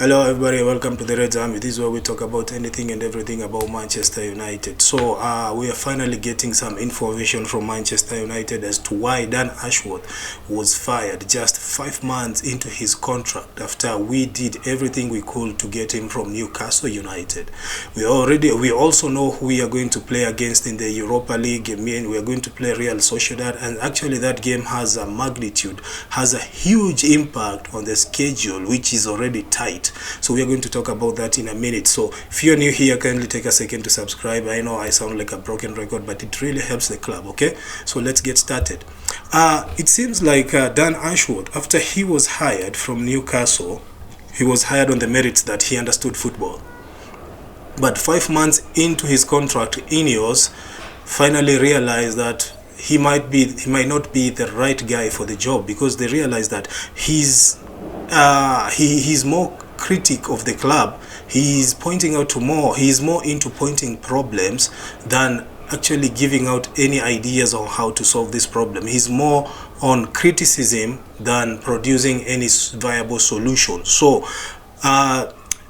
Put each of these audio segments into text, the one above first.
Hello everybody, welcome to the Red Army. This is where we talk about anything and everything about Manchester United. So we are finally getting some information from Manchester United as to why Dan Ashworth was fired just 5 months into his contract after we did everything we could to get him from Newcastle United. We also know who we are going to play against in the Europa League. I mean, we are going to play Real Sociedad, and actually that game has a magnitude, has a huge impact on the schedule, which is already tight. So we are going to talk about that in a minute. So if you're new here, kindly take a second to subscribe. I know I sound like a broken record, but it really helps the club. Okay, so let's get started. It seems like Dan Ashworth, after he was hired from Newcastle, he was hired on the merits that he understood football. But 5 months into his contract, Ineos finally realized that he might not be the right guy for the job, because they realized that he's more critic of the club. He's pointing out to more. He's more into pointing problems than actually giving out any ideas on how to solve this problem. He's more on criticism than producing any viable solution. So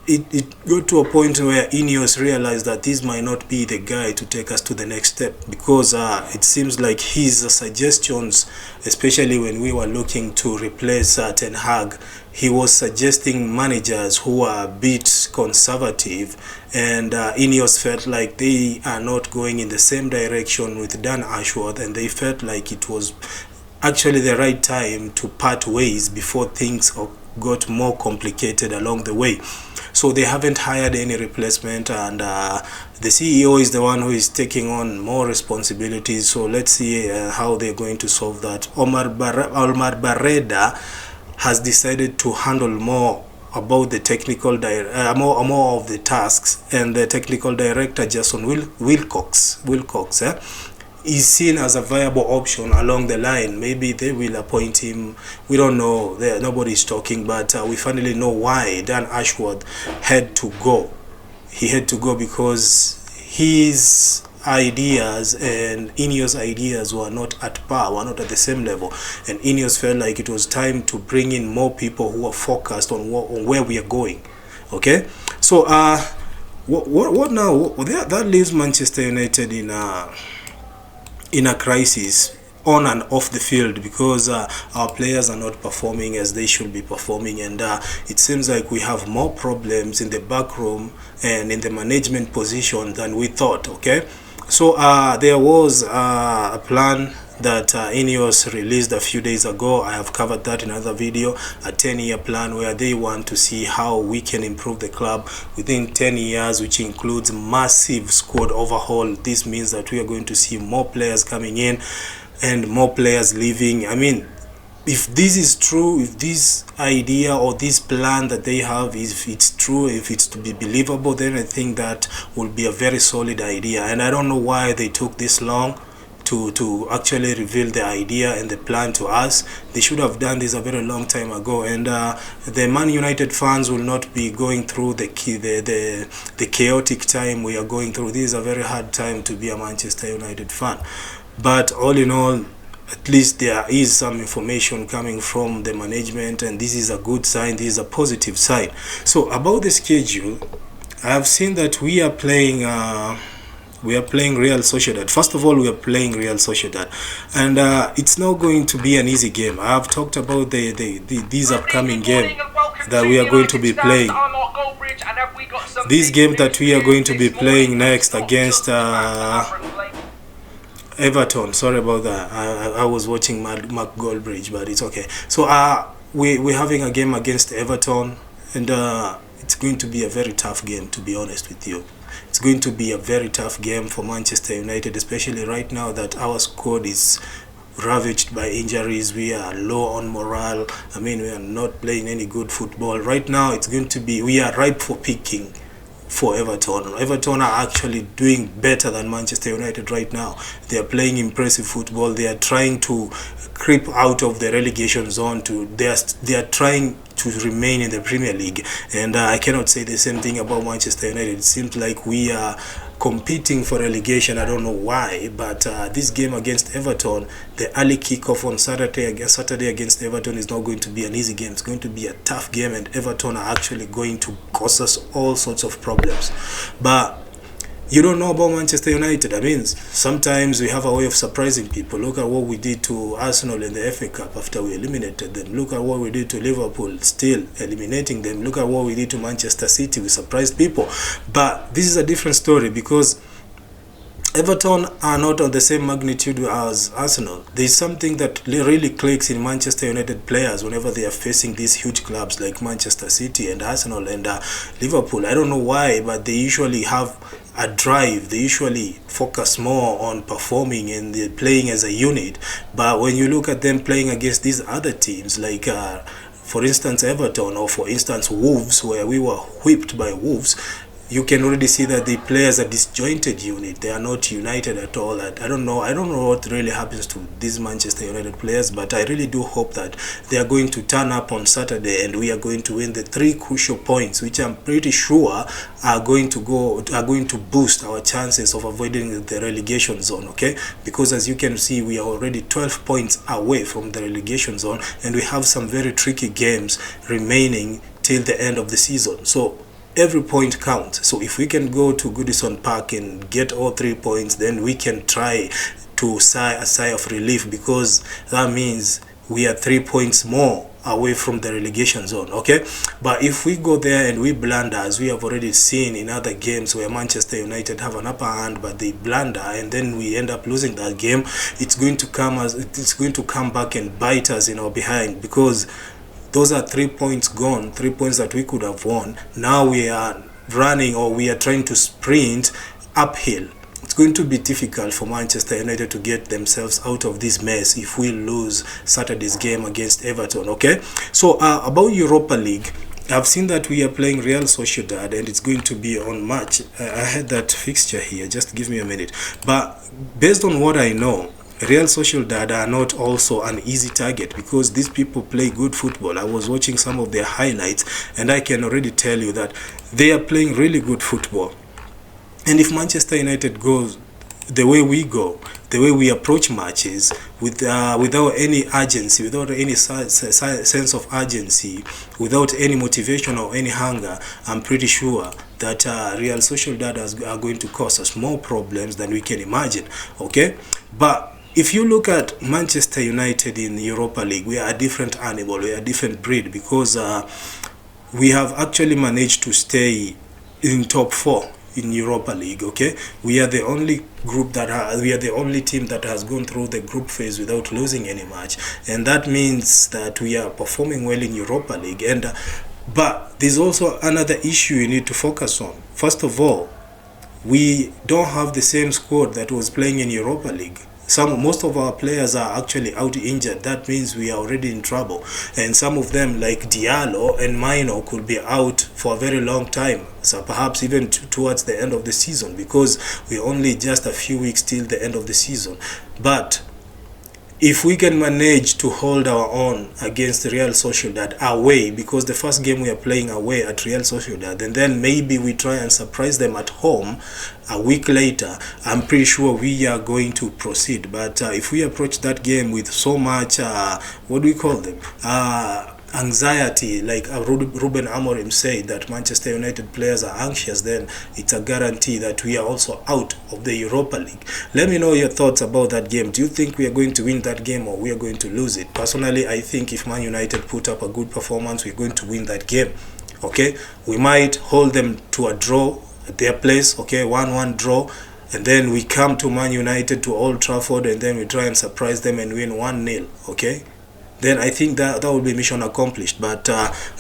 it got to a point where Ineos realized that this might not be the guy to take us to the next step, because it seems like his suggestions, especially when we were looking to replace Ten Hag, he was suggesting managers who are a bit conservative, and Ineos felt like they are not going in the same direction with Dan Ashworth, and they felt like it was actually the right time to part ways before things got more complicated along the way. So they haven't hired any replacement, and the CEO is the one who is taking on more responsibilities. So let's see how they're going to solve that. Omar Barreda has decided to handle more about the technical more of the tasks, and the technical director Jason Wilcox is seen as a viable option along the line. Maybe they will appoint him. We don't know. Nobody's talking, but we finally know why Dan Ashworth had to go. He had to go because his ideas and Ineos ideas were not at par, were not at the same level, and Ineos felt like it was time to bring in more people who are focused on where we are going. Okay, so what now? That leaves Manchester United in a crisis on and off the field, because our players are not performing as they should be performing, and it seems like we have more problems in the back room and in the management position than we thought. Okay, so there was a plan that Ineos released a few days ago. I have covered that in another video, a 10-year plan where they want to see how we can improve the club within 10 years, which includes massive squad overhaul. This means that we are going to see more players coming in and more players leaving. I mean, if this is true, if this idea or this plan that they have, if it's true, if it's to be believable, then I think that will be a very solid idea. And I don't know why they took this long to actually reveal the idea and the plan to us. They should have done this a very long time ago, and the Man United fans will not be going through the chaotic time we are going through. This is a very hard time to be a Manchester United fan, but all in all, at least there is some information coming from the management, and this is a good sign. This is a positive sign. So about the schedule, I have seen that we are playing Real Sociedad. First of all, we are playing Real Sociedad, and it's not going to be an easy game. I have talked about these upcoming game that we are going to be playing. This game that we are going to be playing next against Everton. Sorry about that. I was watching Mark Goldbridge, but it's okay. So we're having a game against Everton, and it's going to be a very tough game, to be honest with you. It's going to be a very tough game for Manchester United, especially right now that our squad is ravaged by injuries. We are low on morale. I mean, we are not playing any good football right now. It's going to be, we are ripe for picking for Everton. Everton are actually doing better than Manchester United right now. They are playing impressive football. They are trying to creep out of the relegation zone. They are trying to remain in the Premier League, and I cannot say the same thing about Manchester United. It seems like we are competing for relegation. I don't know why, but this game against Everton, the early kickoff on Saturday against Everton is not going to be an easy game. It's going to be a tough game, and Everton are actually going to cause us all sorts of problems. But you don't know about Manchester United. I mean, sometimes we have a way of surprising people. Look at what we did to Arsenal in the FA Cup after we eliminated them. Look at what we did to Liverpool, still eliminating them. Look at what we did to Manchester City. We surprised people. But this is a different story because Everton are not on the same magnitude as Arsenal. There is something that really clicks in Manchester United players whenever they are facing these huge clubs like Manchester City and Arsenal and Liverpool. I don't know why, but they usually have a drive. They usually focus more on performing and they're playing as a unit. But when you look at them playing against these other teams like for instance Everton, or for instance Wolves, where we were whipped by Wolves, you can already see that the players are disjointed unit. They are not united at all. I don't know what really happens to these Manchester United players, but I really do hope that they are going to turn up on Saturday and we are going to win the 3 crucial points, which I'm pretty sure are going to boost our chances of avoiding the relegation zone, okay? Because as you can see, we are already 12 points away from the relegation zone, and we have some very tricky games remaining till the end of the season. So every point counts. So if we can go to Goodison Park and get all 3 points, then we can try to sigh a sigh of relief, because that means we are 3 points more away from the relegation zone, okay? But if we go there and we blunder, as we have already seen in other games where Manchester United have an upper hand but they blunder and then we end up losing that game, it's going to come back and bite us in our behind, because those are 3 points gone, 3 points that we could have won. Now we are running, or we are trying to sprint uphill. It's going to be difficult for Manchester United to get themselves out of this mess if we lose Saturday's game against Everton, okay? So about Europa League, I've seen that we are playing Real Sociedad and it's going to be on March. I had that fixture here, just give me a minute. But based on what I know, Real Sociedad are not also an easy target, because these people play good football. I was watching some of their highlights and I can already tell you that they are playing really good football. And if Manchester United goes the way we go, the way we approach matches, without any urgency, without any sense of urgency, without any motivation or any hunger, I'm pretty sure that Real Sociedad are going to cause us more problems than we can imagine, okay? But if you look at Manchester United in the Europa League, we are a different animal, we are a different breed, because we have actually managed to stay in top 4 in Europa League, okay? We are the only we are the only team that has gone through the group phase without losing any match, and that means that we are performing well in Europa League. And but there's also another issue you need to focus on. First of all, we don't have the same squad that was playing in Europa League. Most of our players are actually out injured. That means we are already in trouble, and some of them like Diallo and Mino could be out for a very long time, so perhaps even towards the end of the season, because we're only just a few weeks till the end of the season. But if we can manage to hold our own against Real Sociedad away, because the first game we are playing away at Real Sociedad, and then maybe we try and surprise them at home a week later, I'm pretty sure we are going to proceed. But if we approach that game with so much, what do we call them? Anxiety, like Ruben Amorim said, that Manchester United players are anxious, then it's a guarantee that we are also out of the Europa League. Let me know your thoughts about that game. Do you think we are going to win that game, or we are going to lose it? Personally, I think if Man United put up a good performance, we're going to win that game, okay? We might hold them to a draw at their place, okay? 1-1 draw, and then we come to Man United to Old Trafford and then we try and surprise them and win 1-0, okay? Then I think that will be mission accomplished. But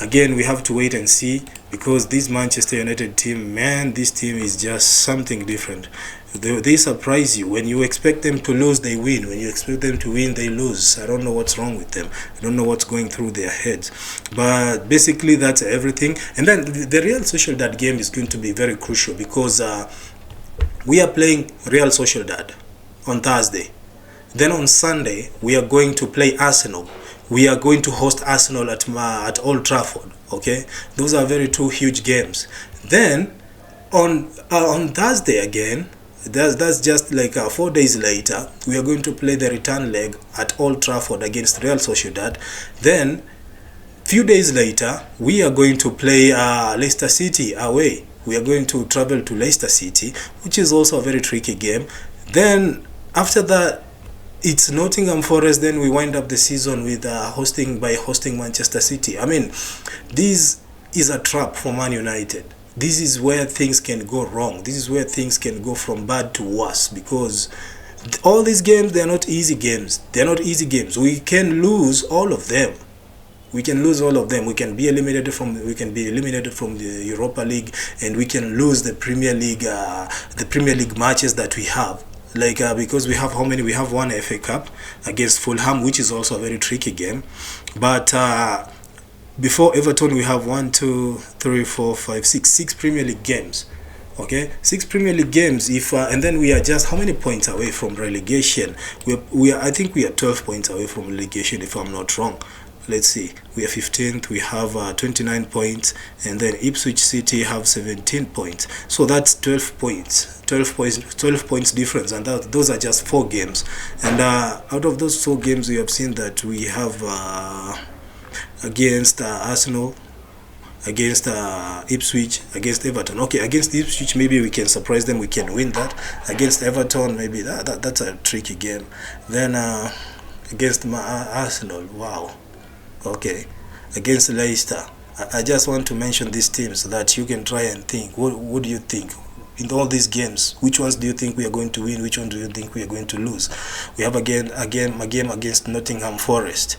again, we have to wait and see, because this Manchester United team, man, this team is just something different. They surprise you. When you expect them to lose, they win. When you expect them to win, they lose. I don't know what's wrong with them. I don't know what's going through their heads. But basically, that's everything. And then the Real Sociedad game is going to be very crucial, because we are playing Real Sociedad on Thursday. Then on Sunday, we are going to play Arsenal. We are going to host Arsenal at Old Trafford, okay? Those are two huge games. Then on Thursday again, that's just like 4 days later, we are going to play the return leg at Old Trafford against Real Sociedad. Then few days later, we are going to play Leicester City away. We are going to travel to Leicester City, which is also a very tricky game. Then after that, it's Nottingham Forest. Then we wind up the season with hosting Manchester City. I mean, this is a trap for Man United. This is where things can go wrong. This is where things can go from bad to worse, because all these games, they are not easy games. They are not easy games. We can lose all of them. We can lose all of them. We can be eliminated from the Europa League, and we can lose the Premier League matches that we have. Like because we have how many? We have one FA Cup against Fulham, which is also a very tricky game. But before Everton, we have 6 Premier League games. Okay, 6 Premier League games. If and then we are just how many points away from relegation? I think we are 12 points away from relegation, if I'm not wrong. Let's see, we are 15th, we have 29 points, and then Ipswich City have 17 points. So that's 12 points difference, and those are just 4 games. And out of those 4 games, we have seen that we have against Arsenal, against Ipswich, against Everton. Okay, against Ipswich, maybe we can surprise them, we can win that. Against Everton, maybe that's a tricky game. Then against Arsenal, wow. Okay, against Leicester, I just want to mention these teams so that you can try and think. What do you think? In all these games, which ones do you think we are going to win? Which one do you think we are going to lose? We have a game against Nottingham Forest,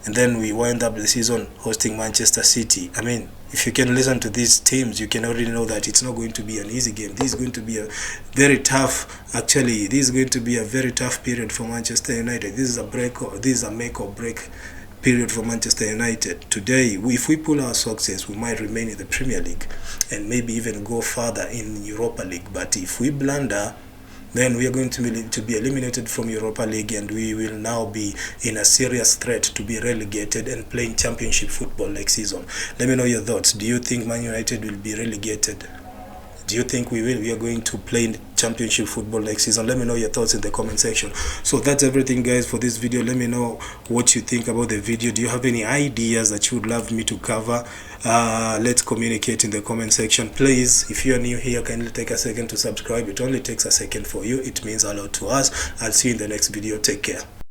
and then we wind up the season hosting Manchester City. I mean, if you can listen to these teams, you can already know that it's not going to be an easy game. This is going to be a very tough. Actually, this is going to be a very tough period for Manchester United. This is a make or break period for Manchester United. Today, if we pull our success, we might remain in the Premier League and maybe even go further in Europa League. But if we blunder, then we are going to be eliminated from Europa League, and we will now be in a serious threat to be relegated and playing championship football next season. Let me know your thoughts. Do you think Man United will be relegated? Do you think we are going to play championship football next season? Let me know your thoughts in the comment section. So that's everything, guys, for this video. Let me know what you think about the video. Do you have any ideas that you would love me to cover? Let's communicate in the comment section. Please, if you are new here, kindly take a second to subscribe. It only takes a second for you. It means a lot to us. I'll see you in the next video. Take care.